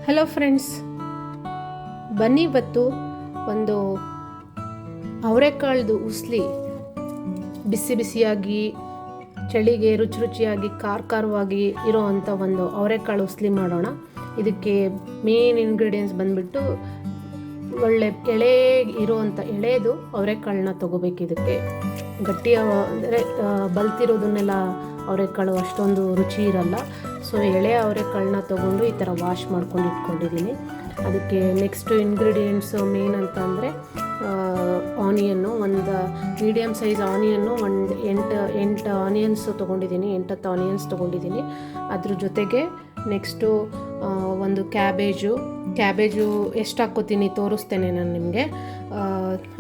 Hello friends, ಬನ್ನಿ ಇವತ್ತು ಒಂದು ಅವರೆಕಾಳ್ದು ಉಸ್ಲಿ ಬಿಸಿ ಬಿಸಿಯಾಗಿ ಚಳಿಗೆ ರುಚಿ ರುಚಿಯಾಗಿ ಖಾರವಾಗಿ ಇರೋ ಅಂಥ ಒಂದು ಅವರೆಕಾಳು ಉಸ್ಲಿ ಮಾಡೋಣ. ಇದಕ್ಕೆ ಮೇನ್ ಇಂಗ್ರೀಡಿಯೆಂಟ್ಸ್ ಬಂದುಬಿಟ್ಟು ಒಳ್ಳೆ ಇರೋವಂಥ ಎಳೆದು ಅವರೆಕಾಳನ್ನ ತೊಗೋಬೇಕು. ಇದಕ್ಕೆ ಗಟ್ಟಿಯ ಅಂದರೆ ಬಲ್ತಿರೋದನ್ನೆಲ್ಲ ಅವರೆಕಾಳು ಅಷ್ಟೊಂದು ರುಚಿ ಇರಲ್ಲ. ಸೊ ಎಳೆ ಅವರೆಕಾಳನ್ನ ತೊಗೊಂಡು ಈ ಥರ ವಾಶ್ ಮಾಡ್ಕೊಂಡು ಇಟ್ಕೊಂಡಿದ್ದೀನಿ. ಅದಕ್ಕೆ ನೆಕ್ಸ್ಟ್ ಇಂಗ್ರೀಡಿಯೆಂಟ್ಸು ಮೇನ್ ಅಂತ ಅಂದರೆ ಆನಿಯನ್ನು, ಒಂದು ಮೀಡಿಯಮ್ ಸೈಜ್ ಆನಿಯನ್ನು ಒಂದು ಎಂಟು ಆನಿಯನ್ಸು ತೊಗೊಂಡಿದ್ದೀನಿ, 8-10 ಆನಿಯನ್ಸ್ ತೊಗೊಂಡಿದ್ದೀನಿ. ಅದ್ರ ಜೊತೆಗೆ ನೆಕ್ಸ್ಟು ಒಂದು ಕ್ಯಾಬೇಜು ಎಷ್ಟು ಹಾಕ್ಕೋತೀನಿ ತೋರಿಸ್ತೇನೆ ನಾನು ನಿಮಗೆ.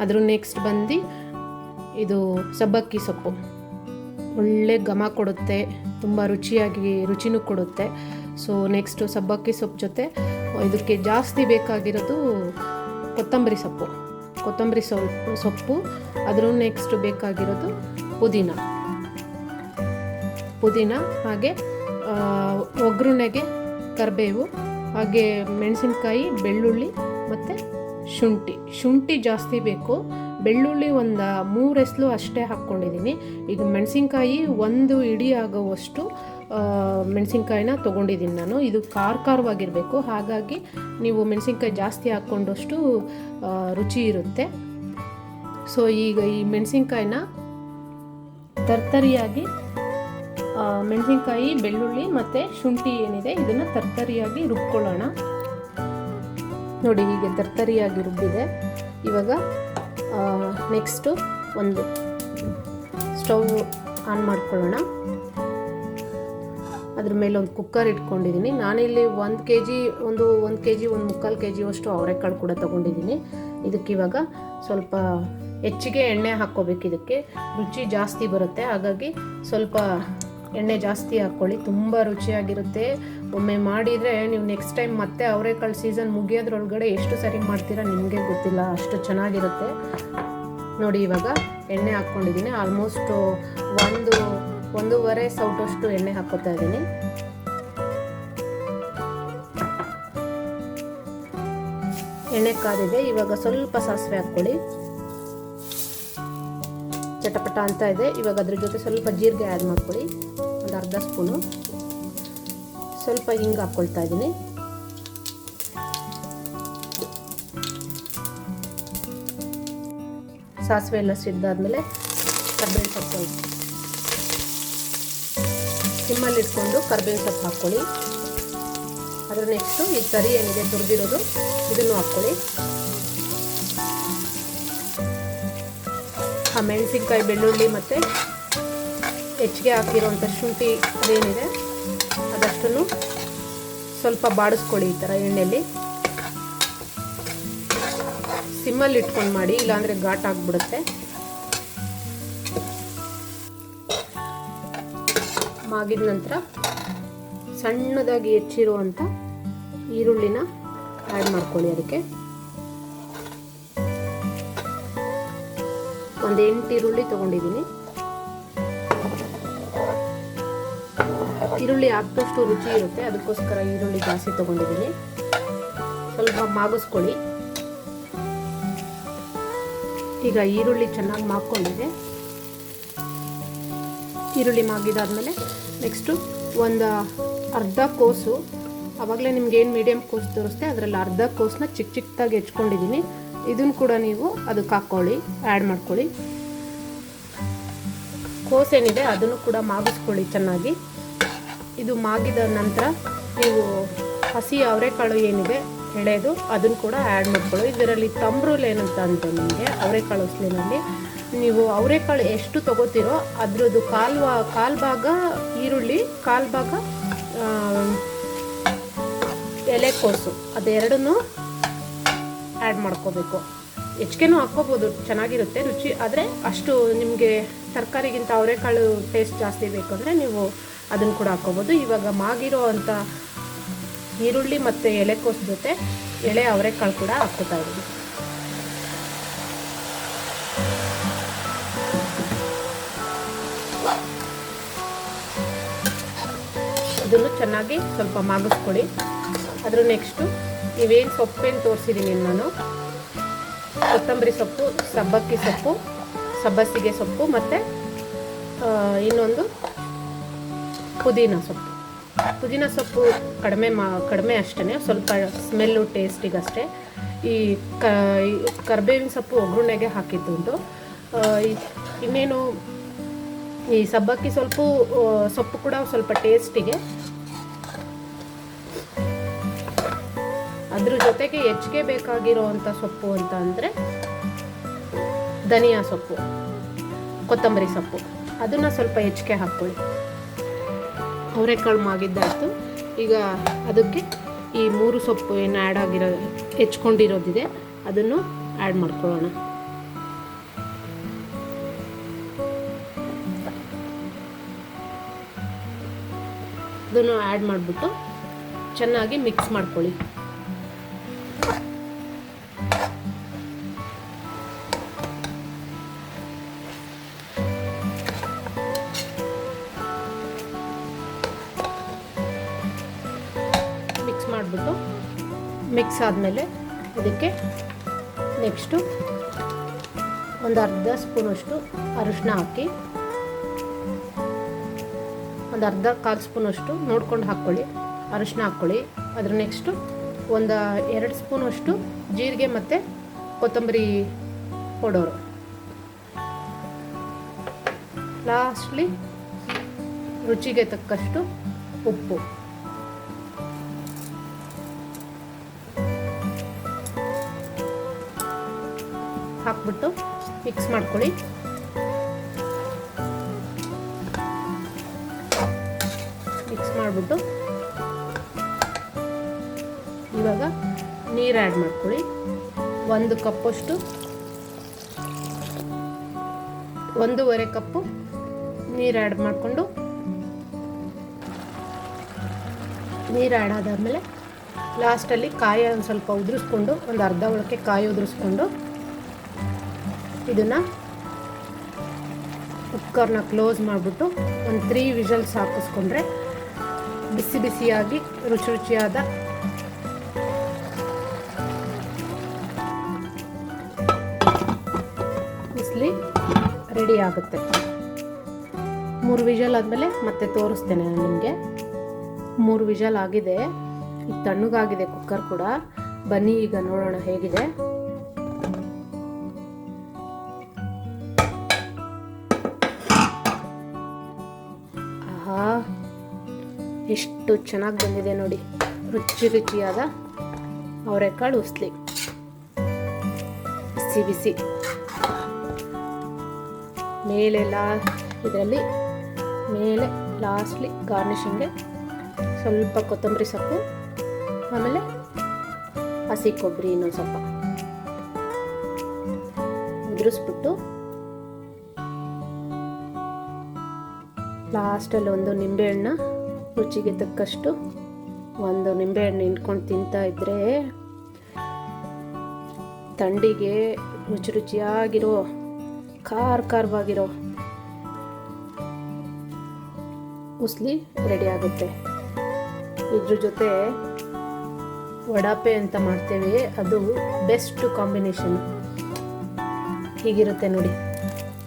ಅದ್ರ ನೆಕ್ಸ್ಟ್ ಬಂದು ಇದು ಸಬ್ಬಕ್ಕಿ ಸೊಪ್ಪು, ಒಳ್ಳೆ ಘಮ ಕೊಡುತ್ತೆ, ತುಂಬ ರುಚಿನೂ ಕೊಡುತ್ತೆ. ಸೊ ನೆಕ್ಸ್ಟು ಸಬ್ಬಕ್ಕಿ ಸೊಪ್ಪು ಜೊತೆ ಇದಕ್ಕೆ ಜಾಸ್ತಿ ಬೇಕಾಗಿರೋದು ಕೊತ್ತಂಬರಿ ಸೊಪ್ಪು. ಅದ್ರ ನೆಕ್ಸ್ಟ್ ಬೇಕಾಗಿರೋದು ಪುದೀನ, ಹಾಗೆ ಒಗ್ಗರಣೆಗೆ ಕರಿಬೇವು, ಹಾಗೆ ಮೆಣಸಿನ್ಕಾಯಿ, ಬೆಳ್ಳುಳ್ಳಿ ಮತ್ತು ಶುಂಠಿ ಜಾಸ್ತಿ ಬೇಕು. ಬೆಳ್ಳುಳ್ಳಿ ಒಂದು 3 ಎಸ್ಲು ಅಷ್ಟೇ ಹಾಕ್ಕೊಂಡಿದ್ದೀನಿ. ಈಗ ಮೆಣಸಿನ್ಕಾಯಿ 1 ಇಡೀ ಆಗೋವಷ್ಟು ಮೆಣಸಿನ್ಕಾಯಿನ ತೊಗೊಂಡಿದ್ದೀನಿ ನಾನು. ಇದು ಖಾರವಾಗಿರಬೇಕು, ಹಾಗಾಗಿ ನೀವು ಮೆಣಸಿನ್ಕಾಯಿ ಜಾಸ್ತಿ ಹಾಕ್ಕೊಂಡಷ್ಟು ರುಚಿ ಇರುತ್ತೆ. ಸೊ ಈಗ ಈ ಮೆಣಸಿನ್ಕಾಯಿನ ತರ್ತರಿಯಾಗಿ ಮೆಣಸಿನ್ಕಾಯಿ, ಬೆಳ್ಳುಳ್ಳಿ ಮತ್ತು ಶುಂಠಿ ಏನಿದೆ ಇದನ್ನು ತರ್ತರಿಯಾಗಿ ರುಬ್ಕೊಳ್ಳೋಣ. ನೋಡಿ, ಹೀಗೆ ತರ್ತರಿಯಾಗಿ ರುಬ್ಬಿದೆ. ಇವಾಗ ನೆಕ್ಸ್ಟು ಒಂದು ಸ್ಟವ್ ಆನ್ ಮಾಡ್ಕೊಳ್ಳೋಣ. ಅದ್ರ ಮೇಲೆ ಒಂದು ಕುಕ್ಕರ್ ಇಟ್ಕೊಂಡಿದ್ದೀನಿ. ನಾನಿಲ್ಲಿ 1 ಕೆ ಜಿ 1.25 ಕೆ ಜಿಯಷ್ಟು ಅವರೆಕಾಳು ಕೂಡ ತೊಗೊಂಡಿದ್ದೀನಿ. ಇದಕ್ಕೆ ಇವಾಗ ಸ್ವಲ್ಪ ಹೆಚ್ಚಿಗೆ ಎಣ್ಣೆ ಹಾಕ್ಕೋಬೇಕು. ಇದಕ್ಕೆ ರುಚಿ ಜಾಸ್ತಿ ಬರುತ್ತೆ, ಹಾಗಾಗಿ ಸ್ವಲ್ಪ ಎಣ್ಣೆ ಜಾಸ್ತಿ ಹಾಕ್ಕೊಳ್ಳಿ, ತುಂಬ ರುಚಿಯಾಗಿರುತ್ತೆ. ಒಮ್ಮೆ ಮಾಡಿದರೆ ನೀವು ನೆಕ್ಸ್ಟ್ ಟೈಮ್ ಮತ್ತೆ ಅವರೆಕಾಳು ಸೀಸನ್ ಮುಗಿಯೋದ್ರೊಳಗಡೆ ಎಷ್ಟು ಸರಿ ಮಾಡ್ತೀರಾ ನಿಮಗೆ ಗೊತ್ತಿಲ್ಲ, ಅಷ್ಟು ಚೆನ್ನಾಗಿರುತ್ತೆ. ನೋಡಿ, ಇವಾಗ ಎಣ್ಣೆ ಹಾಕ್ಕೊಂಡಿದ್ದೀನಿ. ಆಲ್ಮೋಸ್ಟ್ 1.5 ಸೌಟಷ್ಟು ಎಣ್ಣೆ ಹಾಕ್ಕೋತಾ ಇದ್ದೀನಿ. ಎಣ್ಣೆ ಕಾದಿದೆ. ಇವಾಗ ಸ್ವಲ್ಪ ಸಾಸಿವೆ ಹಾಕ್ಕೊಳ್ಳಿ, ಚಟಪಟ ಅಂತ ಇದೆ. ಇವಾಗ ಅದ್ರ ಜೊತೆ ಸ್ವಲ್ಪ ಜೀರಿಗೆ ಆ್ಯಡ್ ಮಾಡ್ಕೊಳ್ಳಿ, ಒಂದು ಅರ್ಧ ಸ್ಪೂನು. ಸ್ವಲ್ಪ ಹಿಂಗೆ ಹಾಕ್ಕೊಳ್ತಾ ಇದ್ದೀನಿ. ಸಾಸಿವೆ ಎಲ್ಲ ಸಿದ್ದಾದ್ಮೇಲೆ ಕರ್ಬೇವಿನ ಸೊಪ್ಪು ಸಿಮ್ಮಲ್ಲಿ ಇಟ್ಕೊಂಡು ಕರ್ಬೇವಿನ ಸೊಪ್ಪು ಹಾಕ್ಕೊಳ್ಳಿ. ಅದರ ನೆಕ್ಸ್ಟು ಈ ತರಿ ಏನಿದೆ ತುರಿದಿರೋದು ಇದನ್ನು ಹಾಕ್ಕೊಳ್ಳಿ. ಆ ಮೆಣಸಿನ್ಕಾಯಿ, ಬೆಳ್ಳುಳ್ಳಿ ಮತ್ತು ಹೆಚ್ಚಿಗೆ ಹಾಕಿರೋವಂಥ ಶುಂಠಿ ಅದೇನಿದೆ ಅದಷ್ಟನ್ನು ಸ್ವಲ್ಪ ಬಾಡಿಸ್ಕೊಳ್ಳಿ ಈ ಥರ ಎಣ್ಣೆಯಲ್ಲಿ. ಸಿಮ್ಮಲ್ಲಿ ಇಟ್ಕೊಂಡು ಮಾಡಿ, ಇಲ್ಲಾಂದರೆ ಘಾಟ್ ಆಗಿಬಿಡುತ್ತೆ. ಮಾಗಿದ ನಂತರ ಸಣ್ಣದಾಗಿ ಹೆಚ್ಚಿರುವಂಥ ಈರುಳ್ಳಿನ ಆ್ಯಡ್ ಮಾಡ್ಕೊಳ್ಳಿ. ಅದಕ್ಕೆ ಒಂದು 8 ಈರುಳ್ಳಿ ತೊಗೊಂಡಿದ್ದೀನಿ. ಈರುಳ್ಳಿ ಹಾಕಿದಷ್ಟು ರುಚಿ ಇರುತ್ತೆ, ಅದಕ್ಕೋಸ್ಕರ ಈರುಳ್ಳಿ ಜಾಸ್ತಿ ತೊಗೊಂಡಿದ್ದೀನಿ. ಸ್ವಲ್ಪ ಮಾಗಿಸ್ಕೊಳ್ಳಿ. ಈಗ ಈರುಳ್ಳಿ ಚೆನ್ನಾಗಿ ಮಾಕ್ಕೊಂಡಿದೆ. ಈರುಳ್ಳಿ ಮಾಗಿದಾದ್ಮೇಲೆ ನೆಕ್ಸ್ಟು ಒಂದು ಅರ್ಧ ಕೋಸು, ಆವಾಗಲೇ ನಿಮ್ಗೆ ಏನು ಮೀಡಿಯಮ್ ಕೋಸು ತೋರಿಸ್ತೆ ಅದರಲ್ಲಿ ಅರ್ಧ ಕೋಸನ್ನ ಚಿಕ್ಕದಾಗಿ ಹೆಚ್ಕೊಂಡಿದ್ದೀನಿ. ಇದನ್ನು ಕೂಡ ನೀವು ಅದಕ್ಕೆ ಹಾಕ್ಕೊಳ್ಳಿ, ಆ್ಯಡ್ ಮಾಡ್ಕೊಳ್ಳಿ. ಕೋಸೇನಿದೆ ಅದನ್ನು ಕೂಡ ಮಾಗಿಸ್ಕೊಳ್ಳಿ ಚೆನ್ನಾಗಿ. ಇದು ಮಾಗಿದ ನಂತರ ನೀವು ಹಸಿ ಅವರೆಕಾಳು ಏನಿದೆ ಎಳೆದು ಅದನ್ನು ಕೂಡ ಆ್ಯಡ್ ಮಾಡ್ಕೊಳ್ಳಿ. ಇದರಲ್ಲಿ ತಂಬ್ರೂಲ್ ಏನಂತ ಅಂತ ನಿಮಗೆ ಅವರೆಕಾಳು ಉಸ್ಲಿನಲ್ಲಿ ನೀವು ಅವರೆಕಾಳು ಎಷ್ಟು ತೊಗೋತೀರೋ ಅದ್ರದ್ದು ಕಾಲು ಭಾಗ ಈರುಳ್ಳಿ, ಕಾಲು ಭಾಗ ಎಲೆಕೋಸು, ಅದೆರಡನ್ನೂ ಆ್ಯಡ್ ಮಾಡ್ಕೋಬೇಕು. ಹೆಚ್ಚಿಗೆನೂ ಹಾಕ್ಕೋಬೋದು, ಚೆನ್ನಾಗಿರುತ್ತೆ ರುಚಿ. ಆದರೆ ಅಷ್ಟು ನಿಮಗೆ ತರಕಾರಿಗಿಂತ ಅವರೆಕಾಳು ಟೇಸ್ಟ್ ಜಾಸ್ತಿ ಬೇಕಂದರೆ ನೀವು ಅದನ್ನು ಕೂಡ ಹಾಕ್ಕೋಬೋದು. ಇವಾಗ ಮಾಗಿರೋ ಅಂಥ ಈರುಳ್ಳಿ ಮತ್ತು ಎಲೆಕೋಸು ಜೊತೆ ಎಳೆ ಅವರೆಕಾಳು ಕೂಡ ಹಾಕ್ಕೋತಾ ಇದ್ದೀನಿ. ಇದನ್ನು ಚೆನ್ನಾಗಿ ಸ್ವಲ್ಪ ಮಾಗಿಸ್ಕೊಳ್ಳಿ. ಅದ್ರ ನೆಕ್ಸ್ಟು ಇವೇನು ಸೊಪ್ಪೇನು ತೋರಿಸಿದ್ದೀನಿ ನಾನು, ಕೊತ್ತಂಬರಿ ಸೊಪ್ಪು, ಸಬ್ಬಕ್ಕಿ ಸೊಪ್ಪು, ಸಬ್ಬಸಿಗೆ ಸೊಪ್ಪು ಮತ್ತು ಇನ್ನೊಂದು ಪುದೀನ ಸೊಪ್ಪು. ಪುದೀನ ಸೊಪ್ಪು ಕಡಿಮೆ ಅಷ್ಟೇ, ಸ್ವಲ್ಪ ಸ್ಮೆಲ್ಲು ಟೇಸ್ಟಿಗಷ್ಟೇ. ಈ ಕರ್ಬೇವಿನ ಸೊಪ್ಪು ಒಗ್ಗರಣೆಗೆ ಹಾಕಿದ್ದುಂಟು. ಇನ್ನೇನು ಈ ಸಬ್ಬಕ್ಕಿ ಸೊಪ್ಪು ಕೂಡ ಸ್ವಲ್ಪ ಟೇಸ್ಟಿಗೆ. ಅದ್ರ ಜೊತೆಗೆ ಹೆಚ್ಚಿಗೆ ಬೇಕಾಗಿರೋವಂಥ ಸೊಪ್ಪು ಅಂತ ಅಂದರೆ ಧನಿಯಾ ಸೊಪ್ಪು, ಕೊತ್ತಂಬರಿ ಸೊಪ್ಪು, ಅದನ್ನು ಸ್ವಲ್ಪ ಹೆಚ್ಚಿಗೆ ಹಾಕ್ಕೊಳ್ಳಿ. ಅವರೆಕಾಳು ಮಾಗಿದ್ದಾಯಿತು. ಈಗ ಅದಕ್ಕೆ ಈ 3 ಸೊಪ್ಪು ಏನು ಹೆಚ್ಕೊಂಡಿರೋದಿದೆ ಅದನ್ನು ಆ್ಯಡ್ ಮಾಡ್ಕೊಳ್ಳೋಣ. ಅದನ್ನು ಆ್ಯಡ್ ಮಾಡಿಬಿಟ್ಟು ಚೆನ್ನಾಗಿ ಮಿಕ್ಸ್ ಮಾಡ್ಕೊಳ್ಳಿ. ಮಿಕ್ಸ್ ಆದಮೇಲೆ ಅದಕ್ಕೆ ನೆಕ್ಸ್ಟು ಒಂದು ಅರ್ಧ ಸ್ಪೂನಷ್ಟು ಅರಿಶಿನ ಹಾಕಿ, ಒಂದು ಕಾಲು ಸ್ಪೂನಷ್ಟು ನೋಡ್ಕೊಂಡು ಹಾಕ್ಕೊಳ್ಳಿ, ಅರಿಶಿನ ಹಾಕ್ಕೊಳ್ಳಿ. ಅದ್ರ ನೆಕ್ಸ್ಟು ಒಂದು 2 ಸ್ಪೂನಷ್ಟು ಜೀರಿಗೆ ಮತ್ತು ಕೊತ್ತಂಬರಿ ಪೌಡರು. ಲಾಸ್ಟ್ಲಿ ರುಚಿಗೆ ತಕ್ಕಷ್ಟು ಉಪ್ಪು ಹಾಕ್ಬಿಟ್ಟು ಮಿಕ್ಸ್ ಮಾಡ್ಕೊಳ್ಳಿ. ಮಿಕ್ಸ್ ಮಾಡಿಬಿಟ್ಟು ಇವಾಗ ನೀರು ಆ್ಯಡ್ ಮಾಡ್ಕೊಳ್ಳಿ. 1 ಕಪ್ಪಷ್ಟು, 1.5 ಕಪ್ಪು ನೀರು ಆ್ಯಡ್ ಮಾಡಿಕೊಂಡು, ನೀರು ಆ್ಯಡ್ ಆದಾದಮೇಲೆ ಲಾಸ್ಟಲ್ಲಿ ಕಾಯಿ ಒಂದು ಸ್ವಲ್ಪ ಉದುರಿಸ್ಕೊಂಡು, ಒಂದು ಅರ್ಧ ಒಳಕ್ಕೆ ಕಾಯಿ ಉದುರಿಸ್ಕೊಂಡು ಇದನ್ನು ಕುಕ್ಕರ್ನ ಕ್ಲೋಸ್ ಮಾಡಿಬಿಟ್ಟು ಒಂದು 3 ವಿಷಲ್ಸ್ ಹಾಕಿಸ್ಕೊಂಡ್ರೆ ಬಿಸಿಯಾಗಿ ರುಚಿಯಾದ ಉಸ್ಲಿ ರೆಡಿ ಆಗುತ್ತೆ. 3 ವಿಷಲ್ ಆದಮೇಲೆ ಮತ್ತೆ ತೋರಿಸ್ತೇನೆ ನಾನು ನಿಮಗೆ. 3 ವಿಷಲ್ ಆಗಿದೆ, ಈಗ ತಣ್ಣಗಾಗಿದೆ ಕುಕ್ಕರ್ ಕೂಡ. ಬನ್ನಿ ಈಗ ನೋಡೋಣ ಹೇಗಿದೆ. ಎಷ್ಟು ಚೆನ್ನಾಗಿ ಬಂದಿದೆ ನೋಡಿ, ರುಚಿಯಾದ ಅವರೆಕಾಳು ಉಸ್ಲಿ ಬಿಸಿ. ಮೇಲೆಲ್ಲ ಇದರಲ್ಲಿ ಮೇಲೆ ಲಾಸ್ಟ್ಲಿ ಗಾರ್ನಿಷಿಂಗ್ಗೆ ಸ್ವಲ್ಪ ಕೊತ್ತಂಬರಿ ಸೊಪ್ಪು, ಆಮೇಲೆ ಹಸಿ ಕೊಬ್ಬರಿ ಇನ್ನೊಂದು ಸ್ವಲ್ಪ ಉದುರಿಸ್ಬಿಟ್ಟು ಲಾಸ್ಟಲ್ಲಿ ಒಂದು ನಿಂಬೆಹಣ್ಣ ರುಚಿಗೆ ತಕ್ಕಷ್ಟು ಒಂದು ನಿಂಬೆಹಣ್ಣು ಹಿಂಡ್ಕೊಂಡು ತಿಂತಾ ಇದ್ದರೆ ಥಂಡಿಗೆ ರುಚಿಯಾಗಿರೋ ಖಾರವಾಗಿರೋ ಉಸ್ಲಿ ರೆಡಿ ಆಗುತ್ತೆ. ಇದ್ರ ಜೊತೆ ವಡಾಪೆ ಅಂತ ಮಾಡ್ತೇವೆ, ಅದು ಬೆಸ್ಟ್ ಕಾಂಬಿನೇಷನ್. ಹೀಗಿರುತ್ತೆ ನೋಡಿ,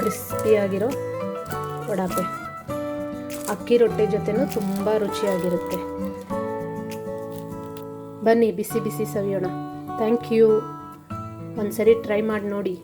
ಕ್ರಿಸ್ಪಿಯಾಗಿರೋ ವಡಾಪೆ. ಅಕ್ಕಿ ರೊಟ್ಟೆ ಜೊತೆನೂ ತುಂಬ ರುಚಿಯಾಗಿರುತ್ತೆ. ಬನ್ನಿ ಬಿಸಿ ಸವಿಯೋಣ. Thank you. ಒಂದ್ಸರಿ ಟ್ರೈ ಮಾಡಿ ನೋಡಿ.